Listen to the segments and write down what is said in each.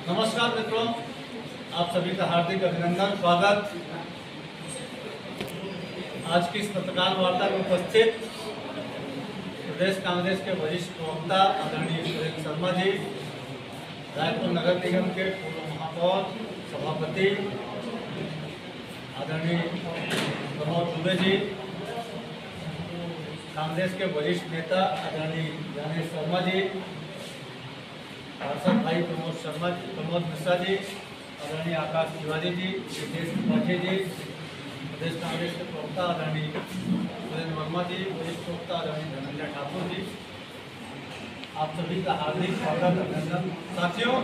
नमस्कार मित्रों, आप सभी का हार्दिक अभिनंदन, स्वागत। आज की इस पत्रकार वार्ता में उपस्थित प्रदेश कांग्रेस के वरिष्ठ प्रवक्ता आदरणीय सुरेंद्र शर्मा जी, रायपुर नगर निगम के पूर्व महापौर सभापति आदरणीय प्रमोद दुबे जी, कांग्रेस के वरिष्ठ नेता आदरणीय ज्ञानेश शर्मा जी, पार्षद भाई प्रमोद मिश्रा जी, आदरणीय आकाश तिवारी जी, रितेश त्रिपाठी जी, प्रदेश कांग्रेस के प्रवक्ता आदरणीय सुरेंद्र वर्मा जी, वरिष्ठ प्रवक्ता आदरणीय धनंजय ठाकुर जी, आप सभी का हार्दिक स्वागत अभिनंदन। साथियों,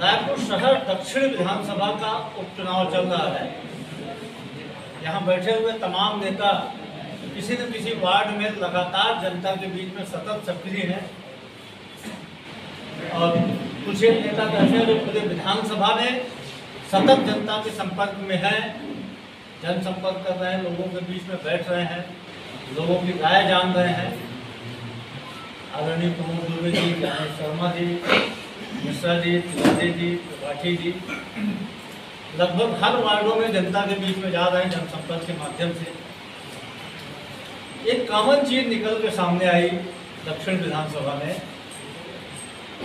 रायपुर शहर दक्षिण विधानसभा का उपचुनाव चल रहा है। यहाँ बैठे हुए तमाम नेता किसी न किसी वार्ड में लगातार जनता के बीच में सतत सक्रिय हैं और कुछ नेता ऐसे हैं जो पूरे विधानसभा में सतत जनता के संपर्क में हैं, जनसंपर्क कर रहे हैं, लोगों के बीच में बैठ रहे हैं, लोगों की राय जान रहे हैं। आदरणीय प्रमोद दुबे जी, ज्ञानेश शर्मा जी, मिश्रा जी, तिवारी जी, त्रिपाठी जी लगभग हर वार्डों में जनता के बीच में जा रहे हैं जनसंपर्क के माध्यम से। एक कॉमन चीज निकल के सामने आई दक्षिण विधानसभा में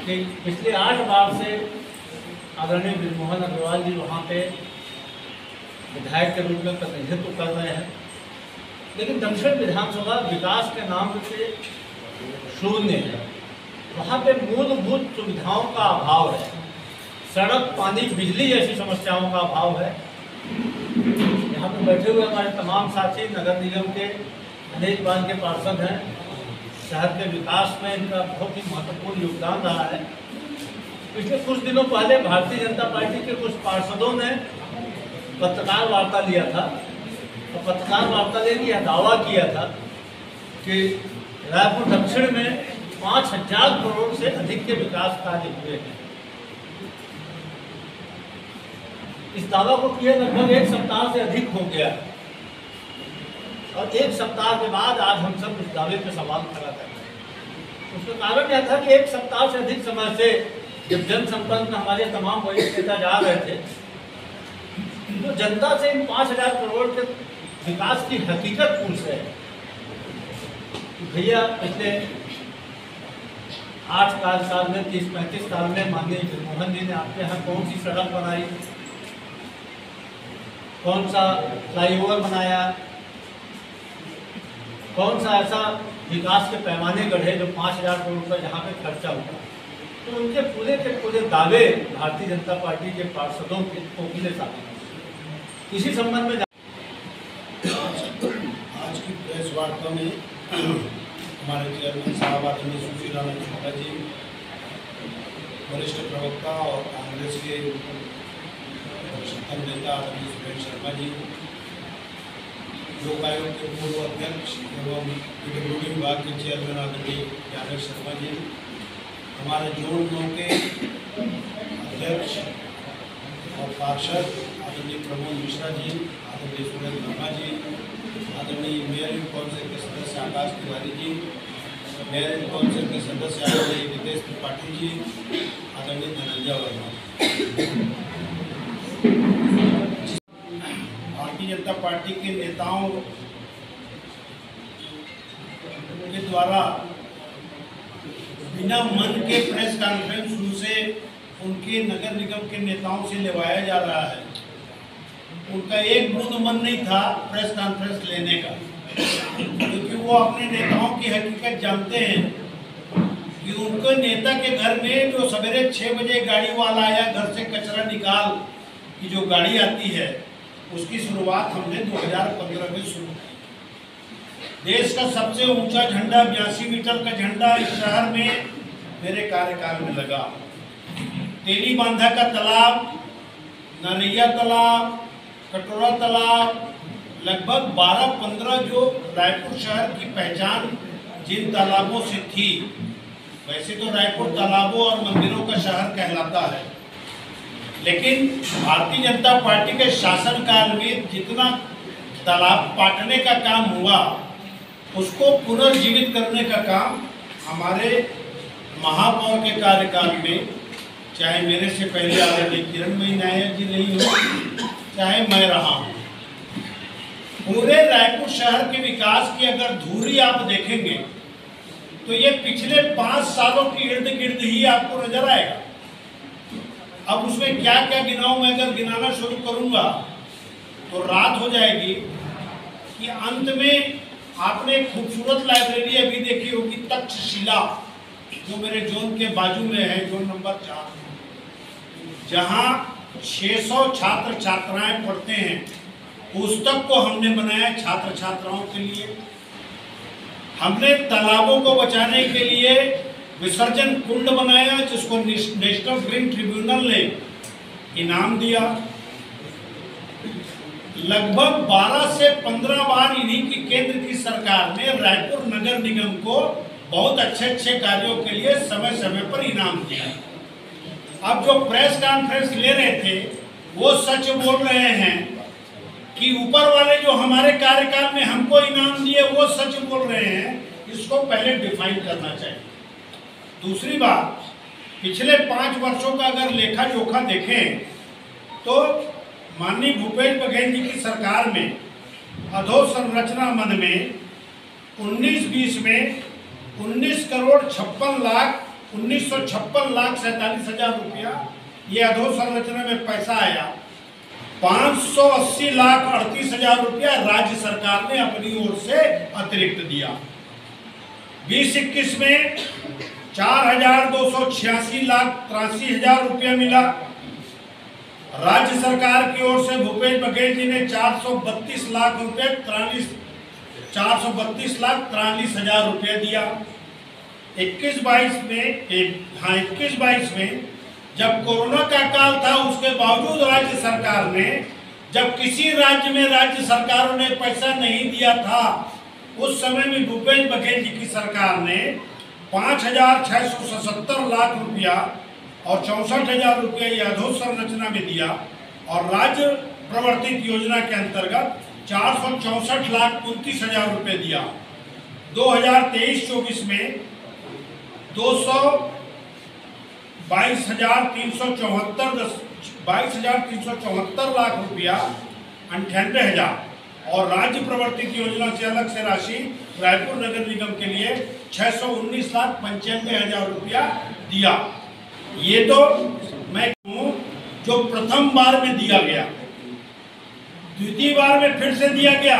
कि पिछले 8 बार से आदरणीय ब्रिजमोहन अग्रवाल जी वहाँ पे विधायक के रूप में प्रतिनिधित्व कर रहे हैं, लेकिन दक्षिण विधानसभा विकास के नाम से शून्य है। वहाँ पे मूलभूत सुविधाओं का अभाव है, सड़क, पानी, बिजली जैसी समस्याओं का अभाव है। यहाँ पे बैठे हुए हमारे तमाम साथी नगर निगम के अनेक बार के पार्षद हैं, शहर के विकास में इनका बहुत ही महत्वपूर्ण योगदान रहा है। पिछले कुछ दिनों पहले भारतीय जनता पार्टी के कुछ पार्षदों ने पत्रकार वार्ता लिया था और पत्रकार वार्ता लेकर यह दावा किया था कि रायपुर दक्षिण में 5000 करोड़ से अधिक के विकास कार्य हुए हैं। इस दावा को किए लगभग 1 सप्ताह से अधिक हो गया और 1 सप्ताह के बाद आज हम सब इस दावे पे सवाल खड़ा कर रहे हैं। उसका कारण यह था कि 1 सप्ताह से अधिक समय से जब जनसंपर्क में हमारे तमाम वरिष्ठ नेता जा रहे थे तो जनता से इन 5000 करोड़ के विकास की हकीकत पूछ रहे हैं। भैया, पिछले 8 साल में 30-35 साल में माननीय ब्रिजमोहन जी ने आपके यहाँ कौन सी सड़क बनाई, कौन सा फ्लाईओवर बनाया, कौन सा ऐसा विकास के पैमाने गढ़े जो 5000 करोड़ रुपये जहाँ पे खर्चा हुआ। तो उनके पूरे के पूरे दावे भारतीय जनता पार्टी के पार्षदों के कोकिले साबित। इसी संबंध में आज की प्रेस वार्ता में हमारे चेयरमैन साहब आदरणीय सुश्री राणा छोटा जी, वरिष्ठ प्रवक्ता और कांग्रेस के नेता आदरणीय सुरेंद्र शर्मा जी, लोक आयोग के पूर्व अध्यक्ष एवं पीडब्ल्यूडी विभाग के चेयरमैन आदरणीय ज्ञानेश शर्मा जी, हमारे जोन 9 के अध्यक्ष और पार्षद आदरणीय प्रमोद मिश्रा जी, आदरणीय सुरेंद्र वर्मा जी, आदरणीय मेयर काउंसिल के सदस्य आकाश तिवारी जी, मेयर काउंसिल के सदस्य आदरणीय रितेश त्रिपाठी जी, आदरणीय धनंजय वर्मा जी। भारतीय जनता पार्टी के नेताओं के द्वारा बिना मन के प्रेस कॉन्फ्रेंस शुरू से उनके नगर निगम के नेताओं से लेवाया जा रहा है। उनका एक बूंद मन नहीं था प्रेस कॉन्फ्रेंस लेने का, क्योंकि वो अपने नेताओं की हकीकत जानते हैं कि उनके नेता के घर में जो सवेरे 6 बजे गाड़ी वाला आया घर से कचरा निकाल की जो गाड़ी आती है उसकी शुरुआत हमने 2015 में शुरू की। देश का सबसे ऊंचा झंडा 82 मीटर का झंडा इस शहर में मेरे कार्यकाल में लगा। तेली बांधा का तालाब, नरैया तालाब, कटोरा तालाब, लगभग 12-15 जो रायपुर शहर की पहचान जिन तालाबों से थी। वैसे तो रायपुर तालाबों और मंदिरों का शहर कहलाता है, लेकिन भारतीय जनता पार्टी के शासनकाल में जितना तालाब पाटने का काम हुआ उसको पुनर्जीवित करने का काम हमारे महापौर के कार्यकाल में, चाहे मेरे से पहले आदरणीय किरणमयी नायर जी रही हो, चाहे मैं रहा हूँ, पूरे रायपुर शहर के विकास की अगर धुरी आप देखेंगे तो ये पिछले 5 सालों की इर्द गिर्द ही आपको नजर आएगा। अब उसमें क्या क्या गिनाऊं, मैं अगर गिनाना शुरू करूंगा तो रात हो जाएगी। कि अंत में आपने खूबसूरत लाइब्रेरी अभी देखी होगी तक्षशिला, जो मेरे जोन के बाजू में है, जोन नंबर 4, जहां 600 छात्र छात्राएं पढ़ते हैं। पुस्तक को हमने बनाया छात्र छात्राओं के लिए। हमने तालाबों को बचाने के लिए विसर्जन कुंड बनाया, जिसको नेशनल ग्रीन ट्रिब्यूनल ने इनाम दिया। लगभग 12 से 15 बार इन्हीं की केंद्र की सरकार ने रायपुर नगर निगम को बहुत अच्छे कार्यों के लिए समय समय पर इनाम दिया। अब जो प्रेस कॉन्फ्रेंस ले रहे थे वो सच बोल रहे हैं कि ऊपर वाले जो हमारे कार्यकाल में हमको इनाम दिए वो सच बोल रहे हैं। इसको पहले डिफाइन करना चाहिए। दूसरी बात, पिछले 5 वर्षों का अगर लेखा जोखा देखें तो माननीय भूपेश बघेल जी की सरकार में अधोसंरचना मद में 19-20 में 19,56,47,000 रुपया ये अधोसंरचना में पैसा आया। 580,38,000 रुपया राज्य सरकार ने अपनी ओर से अतिरिक्त दिया। 20-21 में 4,286,83,000 रुपया मिला। राज्य सरकार की ओर से भूपेश बघेल जी ने 432,43,000 रुपया दिया। 21-22 में जब कोरोना का काल था, उसके बावजूद राज्य सरकार ने, जब किसी राज्य में राज्य सरकारों ने पैसा नहीं दिया था, उस समय में भूपेश बघेल जी की सरकार ने 5,677 लाख रुपया और 64,000 रुपया ये अधोसंरचना में दिया। और राज्य प्रवर्तित योजना के अंतर्गत 464,29,000 रुपये दिया। 2023-24 में 22,374 लाख रुपया 98,000 और राज्य प्रवर्तित योजना से अलग से राशि रायपुर नगर निगम के लिए 619,95,000 रुपया दिया। ये तो मैं कहूँ जो प्रथम बार में दिया गया। द्वितीय बार में फिर से दिया गया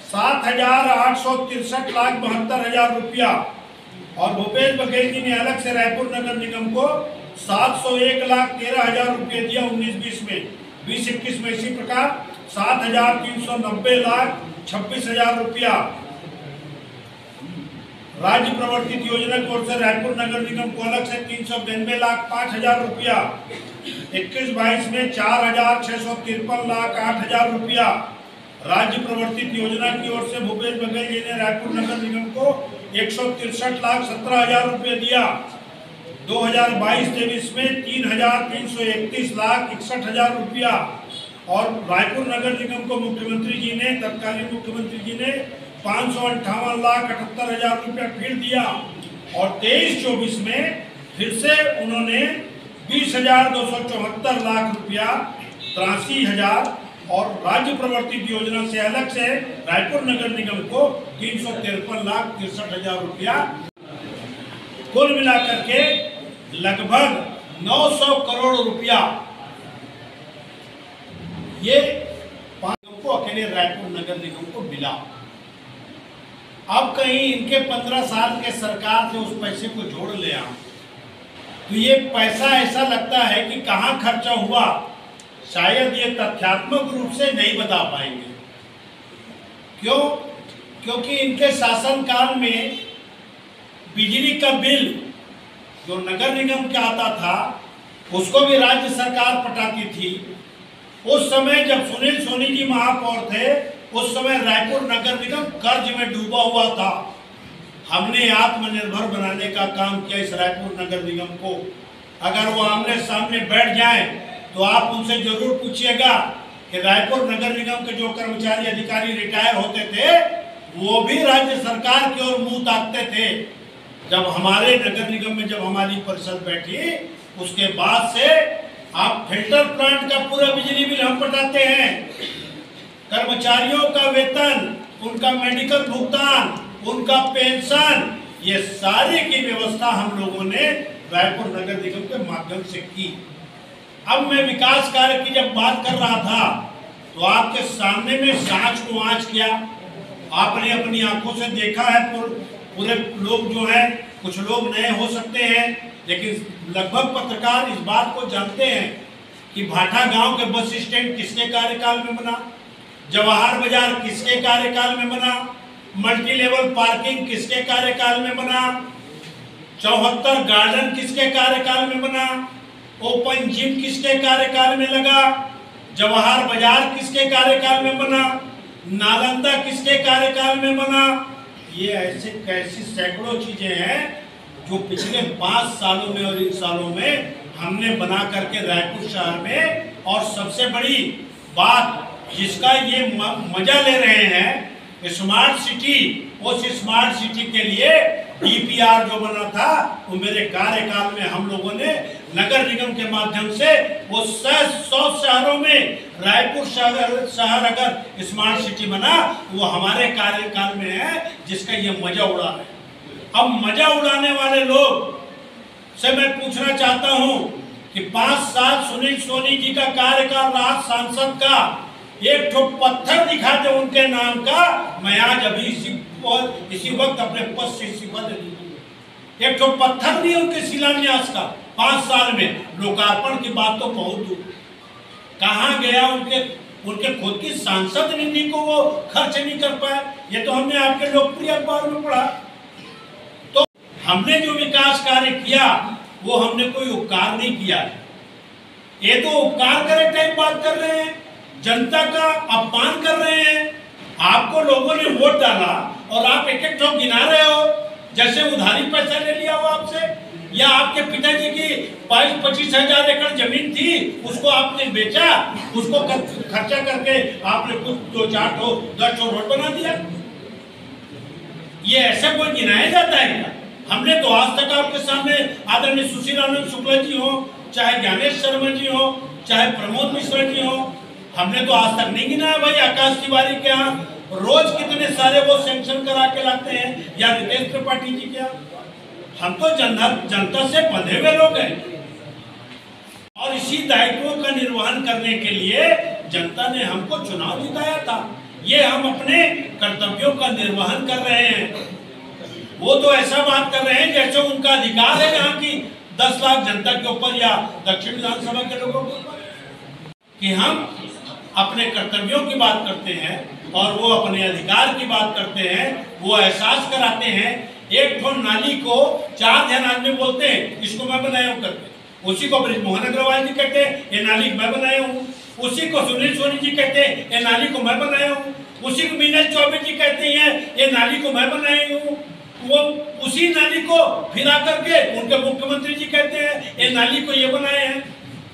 7,863,72,000 रुपया और भूपेश बघेल जी ने अलग से रायपुर नगर निगम को 701,13,000 रुपये दिया 19-20 में। 20-21 में इसी प्रकार 7,390,26,000 रुपया राज्य प्रवर्तित योजना की ओर से रायपुर नगर निगम को अलग से 392,05,000 रुपया। 21-22 में 4,653,08,000 रुपया राज्य प्रवर्तित योजना की ओर से भूपेश बघेल जी ने रायपुर नगर निगम को 163,17,000 रुपये दिया। 2022-23 में 3,331,61,000 रुपया और रायपुर नगर निगम को मुख्यमंत्री जी ने, तत्कालीन मुख्यमंत्री जी ने 558,78,000 रुपया फिर दिया। और 23-24 में फिर से उन्होंने 20,274 लाख रुपया 83,000 और राज्य प्रवर्तित योजना से अलग से रायपुर नगर निगम को 353,63,000 रुपया, कुल मिलाकर के लगभग 900 करोड़ रुपया ये को अकेले रायपुर नगर निगम को मिला। अब कहीं इनके 15 साल के सरकार से उस पैसे को जोड़ ले तो ये पैसा ऐसा लगता है कि कहाँ खर्चा हुआ, शायद ये तथ्यात्मक रूप से नहीं बता पाएंगे। क्यों? क्योंकि इनके शासनकाल में बिजली का बिल जो नगर निगम का आता था उसको भी राज्य सरकार पटाती थी। उस समय जब सुनील सोनी जी महापौर थे, उस समय रायपुर नगर निगम कर्ज में डूबा हुआ था। हमने आत्मनिर्भर बनाने का काम किया इस रायपुर नगर निगम को। अगर वो आमने सामने बैठ जाएं तो आप उनसे जरूर पूछिएगा कि रायपुर नगर निगम के जो कर्मचारी अधिकारी रिटायर होते थे वो भी राज्य सरकार की ओर मुंह ताकते थे। जब हमारे नगर निगम में जब हमारी परिषद बैठी, उसके बाद से आप फिल्टर प्लांट का पूरा बिजली बिल हम पटाते हैं, कर्मचारियों का वेतन, उनका मेडिकल भुगतान, उनका पेंशन, ये सारी की व्यवस्था हम लोगों ने रायपुर नगर निगम के माध्यम से की। अब मैं विकास कार्य की जब बात कर रहा था तो आपके सामने में सांच को आंच किया, आपने अपनी आंखों से देखा है। पूरे लोग जो हैं, कुछ लोग नए हो सकते हैं, लेकिन लगभग पत्रकार इस बात को जानते हैं कि भाटा गांव के बस स्टैंड किसके कार्यकाल में बना, जवाहर बाजार किसके कार्यकाल में बना, मल्टी लेवल पार्किंग किसके कार्यकाल में बना, 74 गार्डन किसके कार्यकाल में बना, ओपन जिम किसके कार्यकाल में लगा, जवाहर बाजार किसके कार्यकाल में बना, नालंदा किसके कार्यकाल में बना। ये ऐसे कैसी सैकड़ों चीजें हैं जो पिछले 5 सालों में और इन सालों में हमने बना करके रायपुर शहर में, और सबसे बड़ी बात जिसका ये मजा ले रहे हैं, स्मार्ट सिटी, उस स्मार्ट सिटी के लिए डीपीआर जो बना था वो मेरे कार्यकाल में हम लोगों ने नगर निगम के माध्यम से वो 100 शहरों में रायपुर शहर अगर स्मार्ट सिटी बना वो हमारे कार्यकाल में है, जिसका ये मजा उड़ा है। अब मजा उड़ाने वाले लोग से मैं पूछना चाहता हूं कि 5 साल सुनील सोनी जी का कार्यकाल रहा सांसद का, एक ठो पत्थर दिखा दे उनके नाम का, मैं आज अभी इसी वक्त अपने पद से इस्तीफा दे दूंगा। एक ठो पत्थर नहीं उनके शिलान्यास का 5 साल में। लोकार्पण की बात तो बहुत दूर, कहाँ गया उनके खुद की सांसद निधि को वो खर्च नहीं कर पाए। ये तो हमने आपके लोकप्रिय अखबार में पढ़ा। तो हमने जो विकास कार्य किया वो हमने कोई उपकार नहीं किया। ये तो उपकार करे टाइप बात कर रहे हैं, जनता का अपमान कर रहे हैं। आपको लोगों ने वोट डाला और आप एक एक ठोक गिना रहे हो जैसे उधारी पैसा ले लिया हो आपसे, या आपके पिताजी की 22-25 हजार एकड़ जमीन थी, उसको आपने बेचा, उसको खर्चा करके आपने कुछ 2-4 ठो 10 ठो रोड बना दिया। ये ऐसा कोई गिनाया जाता है क्या? हमने तो आज तक आपके सामने आदरणीय सुशील आनंद शुक्ला जी हो, चाहे ज्ञानेश शर्मा जी हो, चाहे प्रमोद मिश्रा जी हो, हमने तो आज तक नहीं गिनाया। भाई आकाश तिवारी के यहाँ रोज कितने सारे वो सैंक्शन करा के लाते हैं, या रितेश त्रिपाठी जी क्या। हम तो जनता से बंधे हुए लोग हैं, और इसी दायित्वों का निर्वहन करने के लिए जनता ने हमको चुनाव जिताया था। ये हम अपने कर्तव्यों का निर्वहन कर रहे हैं। वो तो ऐसा बात कर रहे हैं जैसे उनका अधिकार है यहाँ की 10 लाख जनता के ऊपर या दक्षिण विधानसभा के लोगों के ऊपर, कि हम अपने कर्तव्यों की बात करते हैं और वो अपने अधिकार की बात करते हैं। वो एहसास कराते हैं। एक ठो नाली को 4 जन आदमी बोलते हैं इसको मैं बनाया हूँ करके, उसी को ब्रिजमोहन अग्रवाल जी कहते हैं ये नाली मैं बनाया हूँ, उसी को सुनील सोनी जी कहते हैं ये नाली को मैं बनाया हूँ, उसी को मीनल चौबे जी कहते हैं ये नाली को मैं बनाई हूँ, वो उसी नाली को फिरा करके उनके मुख्यमंत्री जी कहते हैं ये नाली को ये बनाए हैं।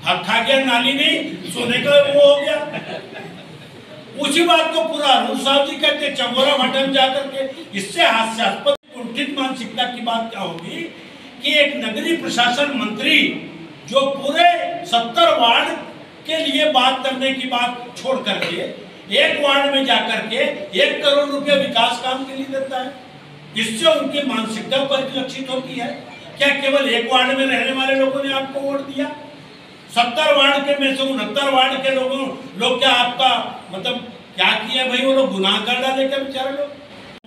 हक खा गया, नाली नहीं सोने का वो हो गया। उसी बात को पूरा अरुण साहब जी कहते चंगोरा भट्टन जाकर के। इससे हास्यास्पद कुंठित मानसिकता की बात क्या होगी कि एक नगरीय प्रशासन मंत्री जो पूरे 70 वार्ड के लिए बात करने की बात छोड़ करके एक वार्ड में जाकर के 1 करोड़ रुपए विकास काम के लिए देता है। इससे उनकी मानसिकता परिलक्षित होती है। क्या केवल 1 वार्ड में रहने वाले लोगों ने आपको वोट दिया? 70 वार्ड के में से 69 वार्ड के लोग क्या आपका मतलब क्या किया भाई? वो लोग गुनाह कर डाले क्या बेचारे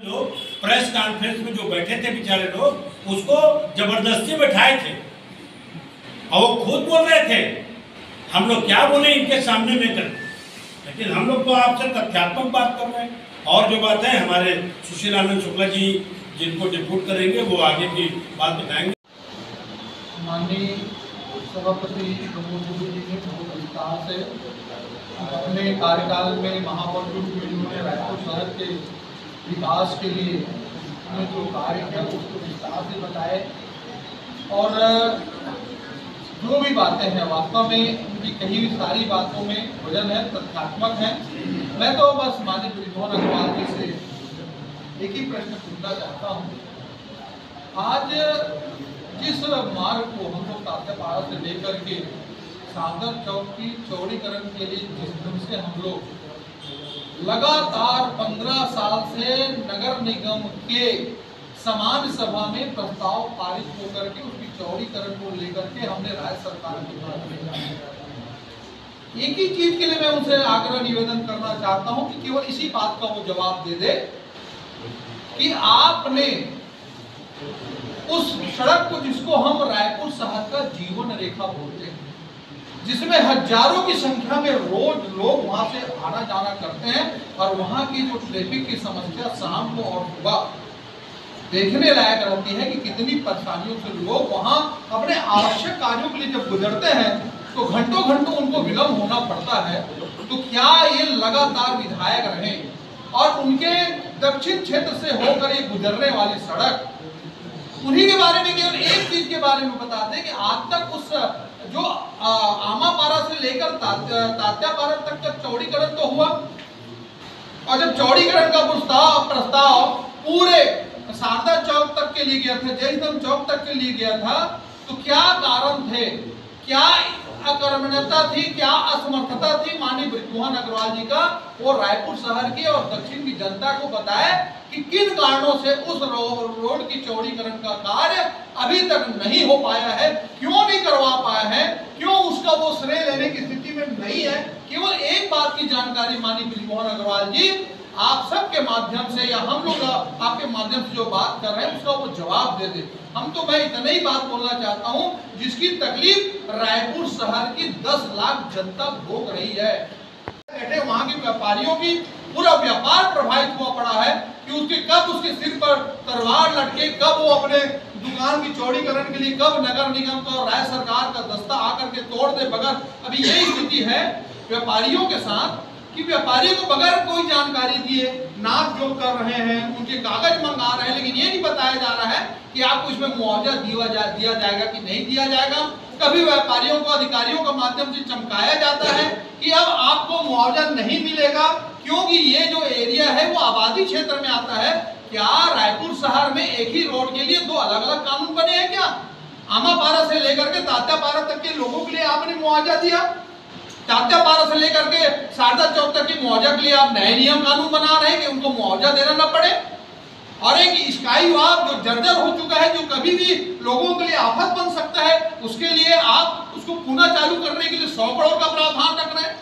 लोग? प्रेस कॉन्फ्रेंस में जो बैठे थे बेचारे लोग उसको जबरदस्ती बैठाए थे और वो खुद बोल रहे थे हम लोग क्या बोले इनके सामने में कर, लेकिन हम लोग तो आपसे तथ्यात्मक बात कर रहे हैं। और जो बात है हमारे सुशील आनंद शुक्ला जी जिनको डिप्यूट करेंगे वो आगे की बात बताएंगे। माननीय सभापति प्रमोद जी ने बहुत विस्तार से अपने कार्यकाल में महापौर ने रायपुर शहर के विकास के लिए जो कार्य किया उसको विस्तार से बताए, और जो भी बातें हैं वास्तव में उनकी कही हुई सारी बातों में वजन है, तथ्यात्मक है। मैं तो बस माननीय ब्रिजमोहन अग्रवाल जी से एक ही प्रश्न पूछना चाहता हूँ आज जिस मार्ग को हम लोग तात्यापाड़ा से लेकर के सादर चौक की चौड़ीकरण के लिए जिस ढंग से हम लोग लगातार 15 साल से नगर निगम के सामान्य सभा में प्रस्ताव पारित होकर के उसकी चौड़ीकरण को लेकर के हमने राज्य सरकार के पास भेजा। एक ही चीज के लिए मैं उनसे आग्रह निवेदन करना चाहता हूं कि केवल इसी बात का वो जवाब दे दे कि आपने उस सड़क को, जिसको हम रायपुर शहर का जीवन रेखा बोलते हैं, जिसमें हजारों की संख्या में रोज लोग वहां से आना जाना करते हैं और वहां की जो ट्रैफिक की समस्या शाम को और सुबह देखने लायक रहती है कि कितनी परेशानियों से लोग वहां अपने आवश्यक कार्यों के लिए जब गुजरते हैं तो घंटों घंटों उनको विलंब होना पड़ता है। तो क्या ये लगातार विधायक रहे और उनके दक्षिण क्षेत्र से होकर ये गुजरने वाली सड़क, उन्हीं के बारे में केवल एक चीज के बारे में बता दें कि आज तक उस जो आमापाड़ा से लेकर तात्यापाड़ा तक का चौड़ीकरण तो हुआ, और जब चौड़ीकरण का प्रस्ताव पूरे शारदा चौक तक के लिए गया था, जयस्तंभ चौक तक के लिए गया था, तो क्या कारण थे, क्या अकर्मण्यता थी, क्या असमर्थता थी माननीय बृजमोहन अग्रवाल जी का, वो रायपुर शहर की और दक्षिण की जनता को बताए कि किन कारणों से उस रोड की चौड़ीकरण का कार्य अभी तक नहीं हो पाया है, क्यों नहीं करवा पाया है, क्यों उसका वो श्रेय लेने की स्थिति में नहीं है। केवल एक बात की जानकारी माननीय बृजमोहन अग्रवाल जी आप सबके माध्यम से या हम लोग आपके माध्यम से जो बात कर रहे हैं उसका वो जवाब दे दे। हम तो मैं इतना ही बात बोलना चाहता हूं जिसकी तकलीफ रायपुर शहर की 10 लाख जनता भोग रही है। बैठे वहां के व्यापारियों की पूरा व्यापार प्रभावित हुआ पड़ा है कि उसके सिर पर तलवार लटके, कब वो अपने दुकान की चौड़ीकरण के लिए, कब नगर निगम का और राज्य सरकार का दस्ता आकर के तोड़ दे। बगैर अभी यही स्थिति है व्यापारियों के साथ कि व्यापारी को बगैर कोई जानकारी दिए नाप जोख कर रहे हैं, उनके कागज मंगा रहे हैं, लेकिन ये नहीं बताया जा रहा है कि आपको इसमें मुआवजा दिया जाएगा कि नहीं दिया जाएगा। कभी व्यापारियों को अधिकारियों के माध्यम से चमकाया जाता है कि अब आपको मुआवजा नहीं मिलेगा क्योंकि ये जो एरिया है वो आबादी क्षेत्र में आता है। क्या रायपुर शहर में एक ही रोड के लिए 2 अलग अलग कानून बने हैं क्या? आमापाड़ा से लेकर के तात्यापाड़ा तक के लोगों के लिए आपने मुआवजा दिया, तात्यापाड़ा से लेकर के शारदा चौक तक की मुआवजा के लिए आप नए नियम कानून बना रहे हैं कि उनको मुआवजा देना न पड़े। और एक स्काई वॉक जो जर्जर हो चुका है, जो कभी भी लोगों के लिए आफत बन सकता है, उसके लिए आप उसको पुनः चालू करने के लिए 100 करोड़ का प्रावधान रख रहे हैं।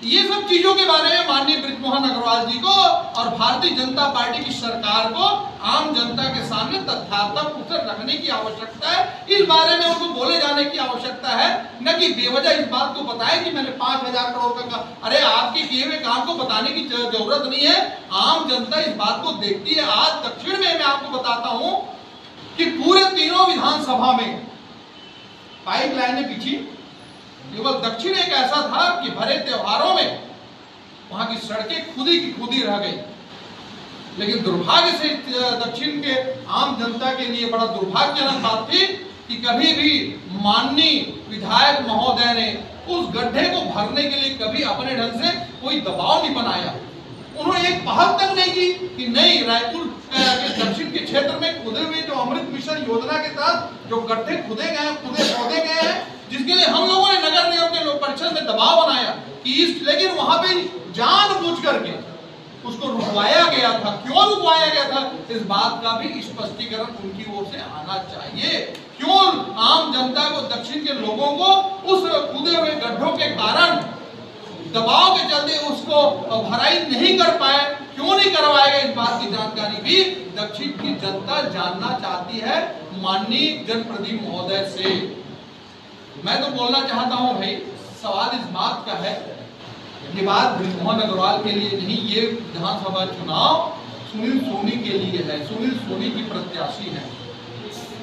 ये सब चीजों के बारे में माननीय बृजमोहन अग्रवाल जी को और भारतीय जनता पार्टी की सरकार को आम जनता के सामने तथ्यात्मक उत्तर रखने की आवश्यकता है। इस बारे में उनको बोले जाने की आवश्यकता है, न कि बेवजह इस बात को बताए कि मैंने 5000 करोड़ का। अरे आपके किए हुए काम को बताने की जरूरत नहीं है, आम जनता इस बात को देखती है। आज दक्षिण में मैं आपको बताता हूं कि पूरे तीनों विधानसभा में पाइपलाइनें बिछी, केवल दक्षिण एक ऐसा था कि भरे त्योहारों में वहां की सड़कें खुदी की खुदी रह गई। लेकिन दुर्भाग्य से दक्षिण के आम जनता के लिए बड़ा दुर्भाग्यजनक बात थी कि कभी भी माननीय विधायक महोदय ने उस गड्ढे को भरने के लिए कभी अपने ढंग से कोई दबाव नहीं बनाया। उन्होंने एक पहल तक नहीं की कि नहीं, रायपुर के दक्षिण के क्षेत्र में खुदे हुए जो अमृत मिशन योजना के तहत जो गड्ढे खुदे खोदे गए हैं, जिसके लिए हम लोगों ने नगर निगम के लोक परिषद में दबाव बनाया कि लेकिन वहां पे जानबूझ करके उसको रुकवाया गया था। क्यों रुकवाया गया था, इस बात का भी स्पष्टीकरण उनकी ओर से आना चाहिए। क्यों आम जनता को, दक्षिण के लोगों को उस खुदे हुए गड्ढों के कारण दबाव के चलते उसको भराई नहीं कर पाए, क्यों नहीं करवाएगा, इस बात की जानकारी भी दक्षिण की जनता जानना चाहती है माननीय जनप्रतिनिधि महोदय से। मैं तो बोलना चाहता हूं भाई, सवाल इस बात का है, ये बात बृजमोहन अग्रवाल के लिए नहीं, ये विधानसभा चुनाव सुनील सोनी के लिए है। सुनील सोनी की प्रत्याशी है।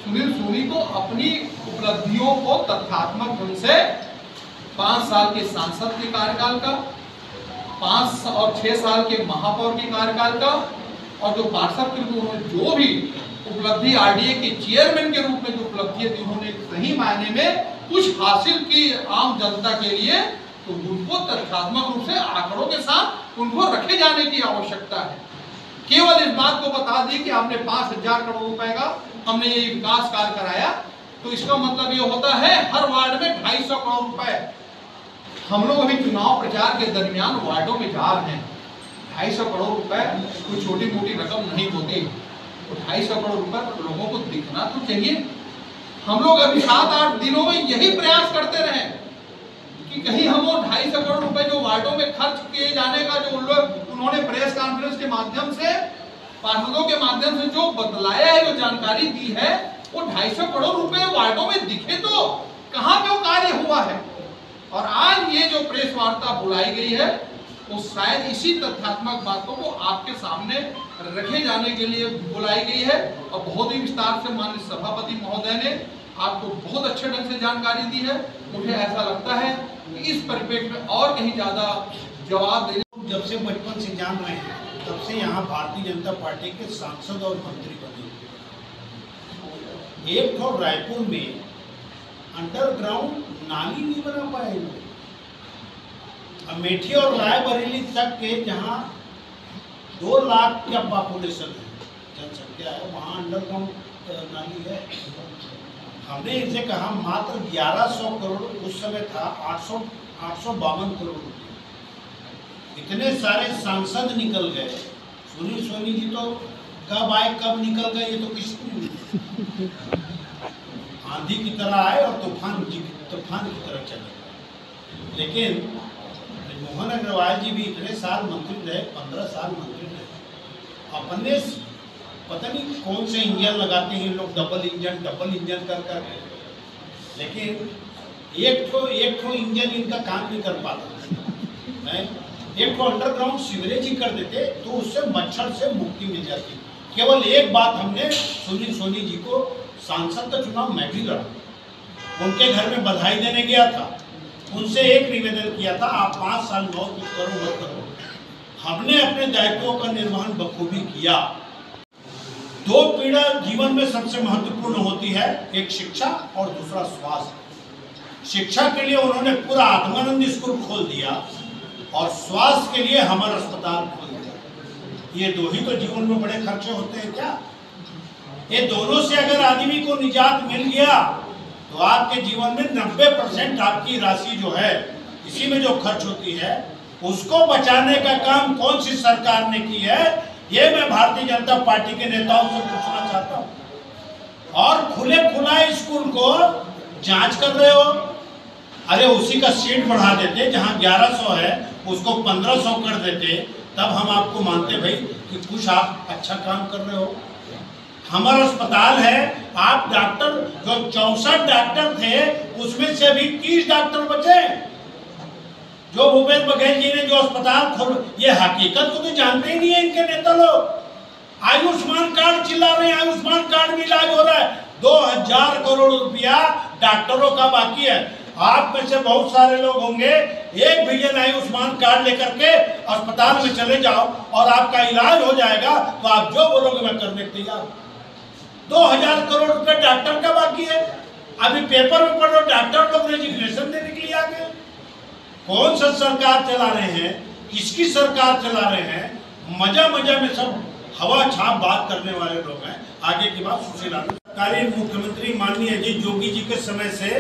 सुनील सोनी को अपनी उपलब्धियों को तथ्यात्मक ढंग से 5 साल के सांसद के कार्यकाल का, 5 और 6 साल के महापौर के कार्यकाल का, और जो पार्षद के रूप में जो भी उपलब्धि, आरडीए के चेयरमैन के रूप में जो उपलब्धि थी, उन्होंने सही मायने में कुछ हासिल की आम जनता के लिए, तो उनको तथ्यात्मक रूप से आंकड़ों के साथ उनको रखे जाने की आवश्यकता है। केवल इस बात को बता दी कि आपने 5000 करोड़ रुपए का हमने ये विकास कार्य कराया, तो इसका मतलब ये होता है हर वार्ड में 250 करोड़ रुपए। हम लोग अभी चुनाव प्रचार के दरमियान वार्डों में जा रहे हैं। 250 करोड़ रुपए कोई छोटी मोटी रकम नहीं होती, तो 250 करोड़ रुपए लोगों को दिखना तो चाहिए। हम लोग अभी 7-8 दिनों में यही प्रयास करते रहे कि कहीं हम वो 250 करोड़ रुपए जो वार्डों में खर्च किए जाने का जो उन्होंने प्रेस कॉन्फ्रेंस के माध्यम से, पार्षदों के माध्यम से जो बतलाया है, जो जानकारी दी है, वो 250 करोड़ रुपए वार्डों में दिखे तो कहां पे वो कार्य हुआ है। और आज ये जो प्रेस वार्ता बुलाई गई है, वो शायद इसी तथ्यात्मक बातों को आपके सामने रखे जाने के लिए बुलाई गई है। और बहुत ही विस्तार से माननीय सभापति महोदय ने आपको बहुत अच्छे ढंग से जानकारी दी है। मुझे ऐसा लगता है कि इस परिप्रेक्ष्य में और कहीं ज्यादा जवाब देने, जब से बचपन से जान रहे हैं तब से यहाँ भारतीय जनता पार्टी के सांसद और मंत्री बने। एक तो रायपुर में अंडरग्राउंड नाली नहीं बना पाए लोग। अमेठी और रायबरेली तक के जहाँ 2 लाख का पॉपुलेशन है, जनसंख्या है, वहाँ अंडरग्राउंड नाली है। हमने इनसे कहा मात्र 1100 करोड़ उस समय था, 852 करोड़ रुपये। इतने सारे सांसद निकल गए। सुनील सोनी जी तो कब आए कब निकल गए ये तो किसी को नहीं, आंधी की तरह आए और तूफान की तरह चले। लेकिन मोहन अग्रवाल जी भी इतने साल मंत्री रहे, 15 साल मंत्री रहे। अपने पता नहीं कौन से इंजन लगाते हैं लोग, डबल इंजन कर लेकिन एक ठो इंजन इनका काम नहीं कर पाता। एक ठो अंडरग्राउंड सीवरेज ही कर देते तो उससे मच्छर से मुक्ति मिल जाती। केवल एक बात हमने सुनील सोनी जी को, सांसद का चुनाव मैं भी लड़ा, उनके घर में बधाई देने गया था, उनसे एक निवेदन किया था, आप 5 साल बहुत कुछ करो मत करो। हमने अपने दायित्वों का निर्वहन बखूबी किया। 2 पीड़ा जीवन में सबसे महत्वपूर्ण होती है, एक शिक्षा और दूसरा स्वास्थ्य। शिक्षा के लिए उन्होंने पूरा आत्मानंद स्कूल खोल दिया और स्वास्थ्य के लिए हमर अस्पताल खोल दिया। ये 2 ही तो जीवन में बड़े खर्चे होते हैं क्या? ये दोनों से अगर आदमी को निजात मिल गया तो आपके जीवन में 90% आपकी राशि जो है इसी में जो खर्च होती है, उसको बचाने का काम कौन सी सरकार ने की है, ये मैं भारतीय जनता पार्टी के नेताओं से पूछना चाहता हूँ। और खुले खुला स्कूल को जांच कर रहे हो। अरे उसी का सीट बढ़ा देते, जहाँ 1100 है उसको 1500 कर देते, तब हम आपको मानते भाई कि कुछ आप अच्छा काम कर रहे हो। हमारा अस्पताल है, आप डॉक्टर जो 64 डॉक्टर थे उसमें से अभी 30 डॉक्टर बचे। जो भूपेश बघेल जी ने जो अस्पताल खोल, ये हकीकत को तो जानते ही नहीं है इनके नेता लोग। आयुष्मान कार्ड चिल्ला रहे हैं, आयुष्मान कार्ड में इलाज हो रहा है, 2000 करोड़ रुपया डॉक्टरों का बाकी है। आप में से बहुत सारे लोग होंगे, एक भी जन आयुष्मान कार्ड लेकर के अस्पताल में चले जाओ और आपका इलाज हो जाएगा, तो आप जो बोलोगे मैं करने के तैयार हूं। 2000 करोड़ रुपए डॉक्टर का बाकी है। अभी पेपर में पढ़ो, डॉक्टर लोग रेजिग्नेशन देने के लिए आ गए। कौन सा सरकार चला रहे हैं, किसकी सरकार चला रहे हैं? मजा में सब हवा छाप बात करने वाले लोग हैं। आगे की बात सुशील सरकारी मुख्यमंत्री माननीय अजीत जोगी जी के समय से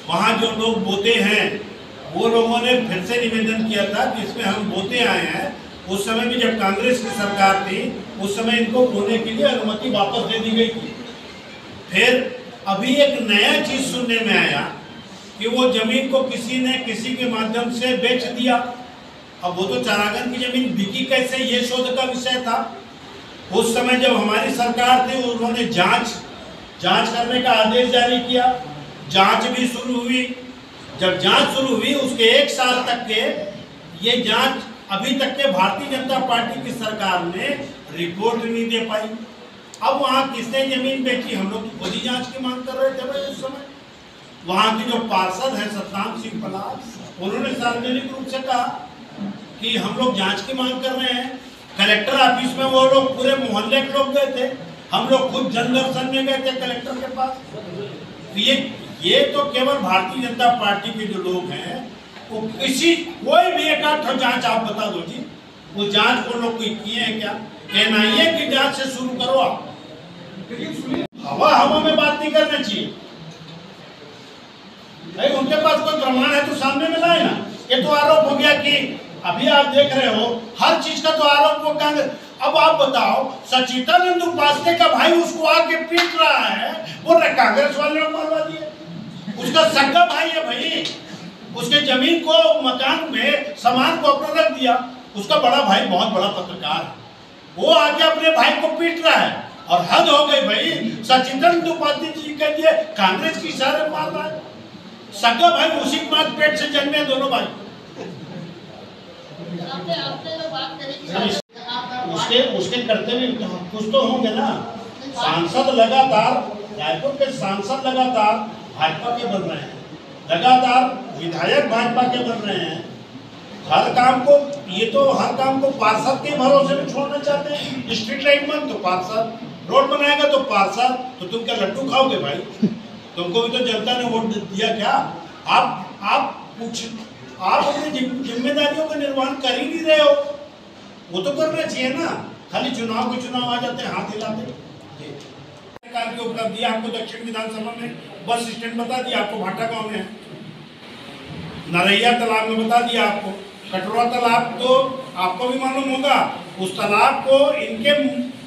वहाँ जो लोग बोते हैं, वो लोगों ने फिर से निवेदन किया था कि इसमें हम बोते आए हैं। उस समय भी जब कांग्रेस की सरकार थी, उस समय इनको बोने के लिए अनुमति वापस दे दी गई थी। फिर अभी एक नया चीज सुनने में आया कि वो जमीन को किसी ने किसी के माध्यम से बेच दिया। अब वो तो चारागन की जमीन बिकी कैसे, ये शोध का विषय था। उस समय जब हमारी सरकार थी, उन्होंने जांच करने का आदेश जारी किया, जांच भी शुरू हुई। जब जांच शुरू हुई उसके 1 साल तक के ये जांच अभी तक के भारतीय जनता पार्टी की सरकार ने रिपोर्ट नहीं दे पाई। अब वहाँ किसने जमीन बेची, हम लोग खुद ही जांच की मांग कर रहे थे भाई। उस समय वहाँ के जो पार्षद हैं सतनाम सिंह पलाश, उन्होंने सार्वजनिक रूप से कहा कि हम लोग जांच की मांग कर रहे हैं। कलेक्टर ऑफिस में वो लोग पूरे मोहल्ले के लोग गए थे, हम लोग खुद जनदर्शन में गए थे कलेक्टर के पास। तो ये तो केवल भारतीय जनता पार्टी के जो लोग हैं, वो कोई भी एक आध जांच आप बता दो जी, वो जांच को लोग किए हैं क्या? NIA की जांच से शुरू करो आप। हवा हवा में बात नहीं करना चाहिए भाई। उनके पास कोई प्रमाण है तो सामने में लाए ना। ये तो आरोप हो गया कि अभी आप देख रहे हो हर चीज का तो आरोप वो कांग्रेस। अब आप बताओ, सचिदानंद उपाध्याय का भाई उसको आके पीट रहा है, वो कांग्रेस वाले ने मरवा दिया। उसका सगा भाई है भाई, उसके जमीन को मकान में सामान को अपना रख दिया। उसका बड़ा भाई बहुत बड़ा पत्रकार है, वो आके अपने भाई को पीट रहा है। और हद हो गई भाई, सचिदानंद उपाध्याय जी के लिए कांग्रेस की इशारे मार रहा है। सगा भाई उसी पेट से जन्मे दोनों भाई। उसके कर्तव्य कुछ तो होंगे ना। सांसद लगातार, रायपुर के सांसद लगातार भाजपा के बन रहे हैं, लगातार विधायक भाजपा के बन रहे हैं। हर काम को, ये तो हर काम को पार्षद के भरोसे में छोड़ना चाहते हैं। स्ट्रीट लाइट बन तो पार्षद, रोड बनाएगा तो पार्षद। तो तुम क्या लड्डू खाओगे भाई? तुमको भी तो जनता ने वोट दिया क्या? आप अपनी जिम्मेदारियों का निर्वहन कर ही नहीं रहे हो। वो तो करना चाहिए ना। खाली चुनाव के चुनाव आ जाते हैं, हाथ हिलाते। सरकार की उपलब्धि आपको दक्षिण विधानसभा में बस स्टैंड बता दिया, आपको भाटा गांव में है। नरैया तालाब में बता दिया आपको। कटोरा तालाब तो आपको भी मालूम होगा। उस तालाब को इनके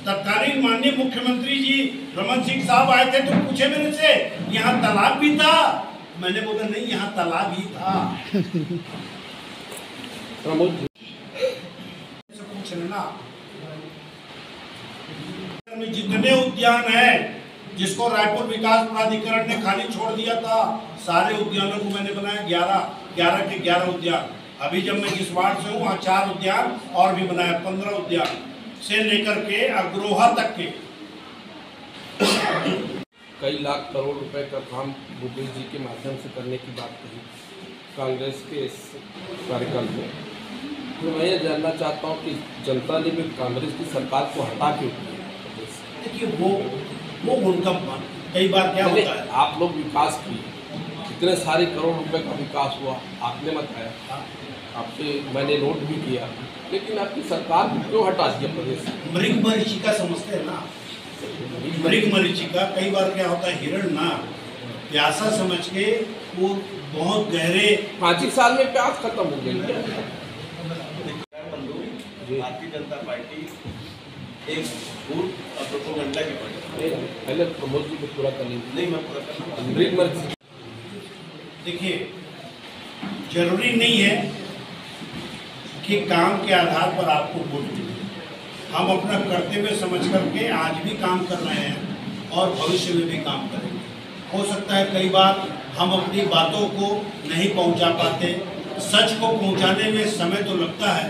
तत्कालीन माननीय मुख्यमंत्री जी रमन सिंह साहब आए थे तो पूछे मेरे से, यहाँ तालाब भी था? मैंने बोला नहीं, यहाँ तालाब ही था। पूछ लेना। जितने उद्यान है जिसको रायपुर विकास प्राधिकरण ने खाली छोड़ दिया था, सारे उद्यानों को मैंने बनाया। 11 के 11 उद्यान। अभी जब मैं जिस वार्ड से हूँ वहाँ 4 उद्यान और भी बनाया। 15 उद्यान से लेकर के अग्रोहा तक के। कई लाख करोड़ रुपए का काम भूपेश जी के माध्यम से करने की बात कही कांग्रेस के इस कार्यकाल में। तो मैं ये जानना चाहता हूँ कि जनता ने भी कांग्रेस की सरकार को हटा क्यों दिया? देखिए वो उनका कई बार क्या होता है, आप लोग विकास किए, इतने सारे करोड़ रुपए का विकास हुआ, आपने बताया, आपसे मैंने नोट भी किया, लेकिन आपकी सरकार को क्यों हटा दिया प्रदेश से? मृग मरीचिका समझते हैं ना। मृग मरीचिका कई बार क्या होता है, हिरण ना प्यासा समझ के वो बहुत गहरे। 5 साल में प्यास खत्म हो गई। भारतीय जनता पार्टी एक झूठ और प्रोपेगेंडा की पार्टी। पहले प्रमोद जी को पूरा कर लीजिए। नहीं, मैं पूरा करना। देखिए, जरूरी नहीं है कि काम के आधार पर आपको वोट मिले। हम अपना कर्तव्य समझ करके आज भी काम कर रहे हैं और भविष्य में भी काम करेंगे। हो सकता है कई बार हम अपनी बातों को नहीं पहुंचा पाते। सच को पहुंचाने में समय तो लगता है,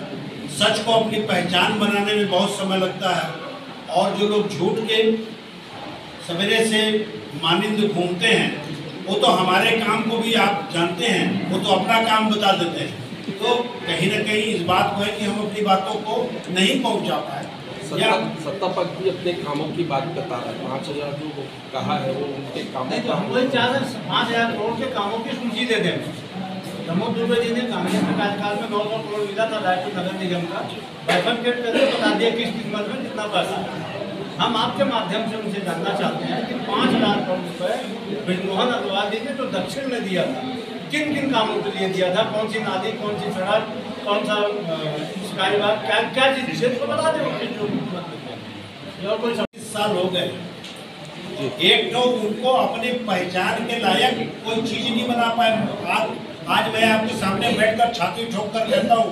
सच को अपनी पहचान बनाने में बहुत समय लगता है। और जो लोग झूठ के सवेरे से मानिंद घूमते हैं, वो तो हमारे काम को भी आप जानते हैं, वो तो अपना काम बता देते हैं। तो कहीं ना कहीं इस बात को है कि हम अपनी बातों को नहीं पहुंचा पाए। सत्ता पक्ष भी अपने कामों की बात बता रहा है। 5,000 जो कहा है वो उनके कामों का। हम वही चाहते हैं 5,000 करोड़ के कामों की सूची दे दें। प्रमोद दुबे जी ने कांग्रेस के कार्यकाल में 900 करोड़ मिला था रायपुर नगर निगम का। बाइफरकेट करके बता दिया किस किस्मत में कितना पैसा। हम आपके माध्यम से उनसे जानना चाहते हैं कि 5,000 करोड़ रुपये ब्रिजमोहन अग्रवाल जी ने जो दक्षिण में दिया था, किन किन कामों के लिए दिया था? कौन सी नाली, कौन सी सड़क, कौन सा स्काईवाक, क्या चीज़ तो बता दें। और कोई 20 साल हो गए, एक तो उनको अपनी पहचान के लायक कोई चीज़ नहीं बना पाए। आज मैं आपके सामने बैठकर छाती ठोक कर कहता हूँ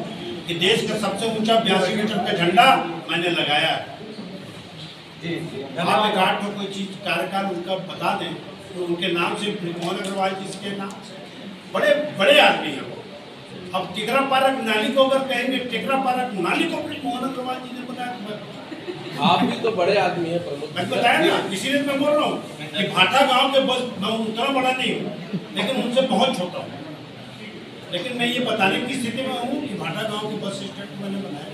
कि देश का सबसे ऊंचा 82 मीटर का झंडा मैंने लगाया है। आप एक आठ कोई चीज कार्यकाल उनका बता दें तो उनके नाम से ब्रिजमोहन अग्रवाल जी के नाम से बड़े बड़े आदमी हैं वो। अब टिकरा पार्क नाली को अगर कहेंगे, टिकरा पार्क नाली को ब्रिजमोहन अग्रवाल जी ने बनाया। आप भी तो बड़े आदमी हैं प्रमोद। मैं बताया ना, इसीलिए मैं बोल रहा हूँ कि भाटा गांव के बस मैं उतना बड़ा नहीं हूँ, लेकिन उनसे बहुत छोटा हूँ। लेकिन मैं ये बताने की स्थिति में हूँ कि भाटा गांव के बस स्टैंड मैंने बनाया।